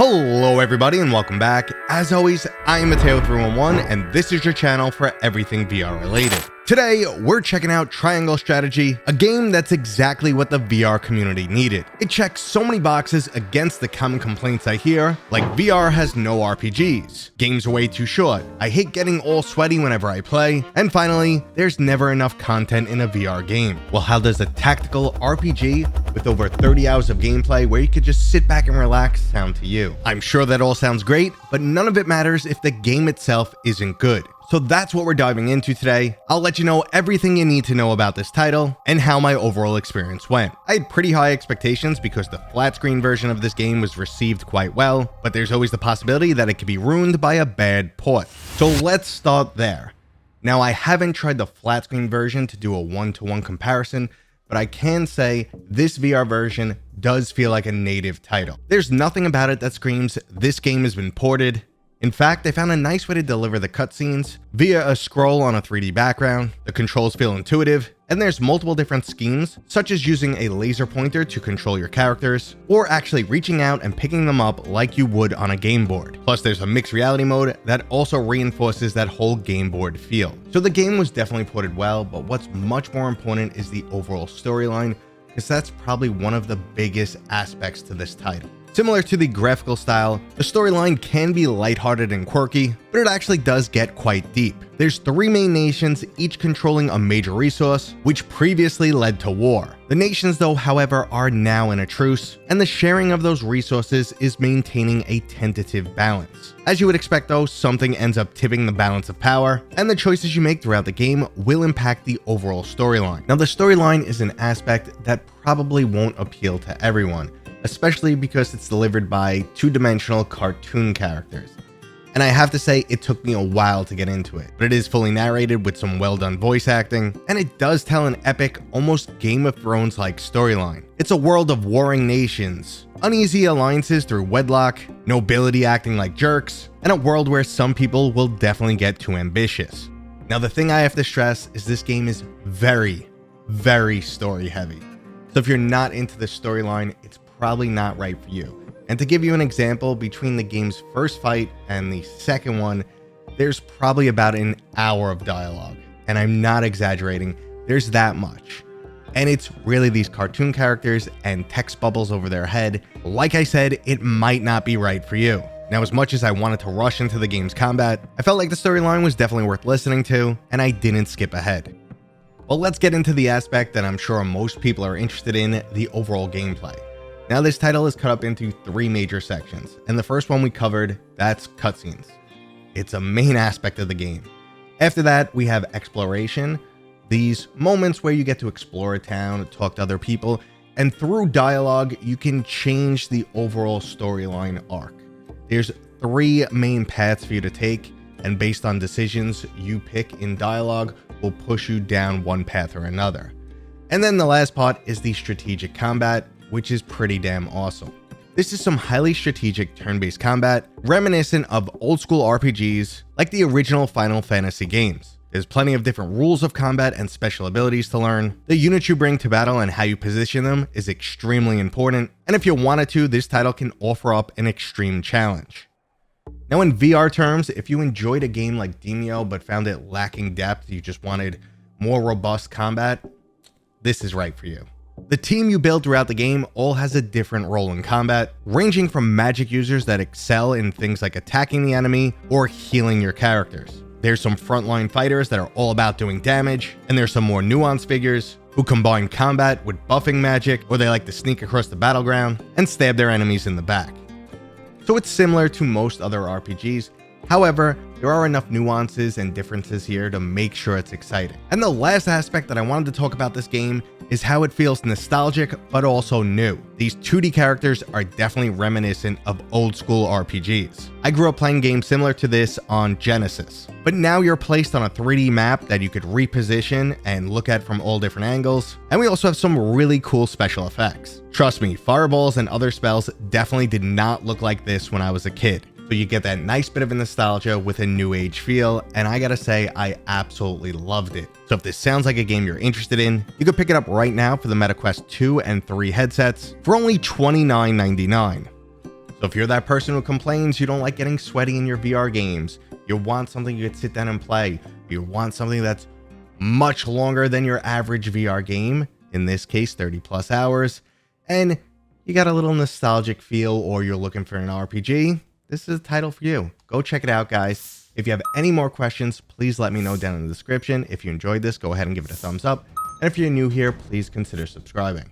Hello everybody and welcome back. As always, I am Mateo311 and this is your channel for everything VR related. Today, we're checking out Triangle Strategy, a game that's exactly what the VR community needed. It checks so many boxes against the common complaints I hear, like VR has no RPGs, games are way too short, I hate getting all sweaty whenever I play, and finally, there's never enough content in a VR game. Well, how does a tactical RPG with over 30 hours of gameplay where you could just sit back and relax sound to you? I'm sure that all sounds great, but none of it matters if the game itself isn't good. So that's what we're diving into today. I'll let you know everything you need to know about this title and how my overall experience went. I had pretty high expectations because the flat screen version of this game was received quite well, but there's always the possibility that it could be ruined by a bad port. So let's start there. Now, I haven't tried the flat screen version to do a one-to-one comparison, but I can say this VR version does feel like a native title. There's nothing about it that screams this game has been ported. In fact, I found a nice way to deliver the cutscenes via a scroll on a 3D background, the controls feel intuitive, and there's multiple different schemes, such as using a laser pointer to control your characters, or actually reaching out and picking them up like you would on a game board. Plus there's a mixed reality mode that also reinforces that whole game board feel. So the game was definitely ported well, but what's much more important is the overall storyline, because that's probably one of the biggest aspects to this title. Similar to the graphical style, the storyline can be lighthearted and quirky, but it actually does get quite deep. There's 3 main nations, each controlling a major resource, which previously led to war. The nations though, however, are now in a truce, and the sharing of those resources is maintaining a tentative balance. As you would expect though, something ends up tipping the balance of power, and the choices you make throughout the game will impact the overall storyline. Now, the storyline is an aspect that probably won't appeal to everyone, especially because it's delivered by two-dimensional cartoon characters. And I have to say, it took me a while to get into it, but it is fully narrated with some well-done voice acting, and it does tell an epic, almost Game of Thrones-like storyline. It's a world of warring nations, uneasy alliances through wedlock, nobility acting like jerks, and a world where some people will definitely get too ambitious. Now, the thing I have to stress is this game is very, very story-heavy. So if you're not into the storyline, it's probably not right for you. And to give you an example, between the game's first fight and the second one, there's probably about an hour of dialogue. And I'm not exaggerating, there's that much. And it's really these cartoon characters and text bubbles over their head. Like I said, it might not be right for you. Now, as much as I wanted to rush into the game's combat, I felt like the storyline was definitely worth listening to, and I didn't skip ahead. Well, let's get into the aspect that I'm sure most people are interested in, the overall gameplay. Now, this title is cut up into 3 major sections, and the first one we covered, that's cutscenes. It's a main aspect of the game. After that, we have exploration, these moments where you get to explore a town, talk to other people, and through dialogue, you can change the overall storyline arc. There's 3 main paths for you to take, and based on decisions you pick in dialogue, will push you down one path or another. And then the last part is the strategic combat, which is pretty damn awesome. This is some highly strategic turn-based combat, reminiscent of old school RPGs like the original Final Fantasy games. There's plenty of different rules of combat and special abilities to learn. The units you bring to battle and how you position them is extremely important, and if you wanted to, this title can offer up an extreme challenge. Now, in VR terms, if you enjoyed a game like Demeo but found it lacking depth, you just wanted more robust combat, this is right for you. The team you build throughout the game all has a different role in combat, ranging from magic users that excel in things like attacking the enemy or healing your characters. There's some frontline fighters that are all about doing damage, and there's some more nuanced figures who combine combat with buffing magic, or they like to sneak across the battleground and stab their enemies in the back. So it's similar to most other RPGs, however, there are enough nuances and differences here to make sure it's exciting. And the last aspect that I wanted to talk about this game is how it feels nostalgic, but also new. These 2D characters are definitely reminiscent of old school RPGs. I grew up playing games similar to this on Genesis, but now you're placed on a 3D map that you could reposition and look at from all different angles. And we also have some really cool special effects. Trust me, fireballs and other spells definitely did not look like this when I was a kid. So you get that nice bit of a nostalgia with a new age feel, and I gotta say, I absolutely loved it. So if this sounds like a game you're interested in, you can pick it up right now for the MetaQuest 2 and 3 headsets for only $29.99. So if you're that person who complains you don't like getting sweaty in your VR games, you want something you could sit down and play, you want something that's much longer than your average VR game, in this case 30 plus hours, and you got a little nostalgic feel, or you're looking for an RPG, this is the title for you. Go check it out, guys. If you have any more questions, please let me know down in the description. If you enjoyed this, go ahead and give it a thumbs up. And if you're new here, please consider subscribing.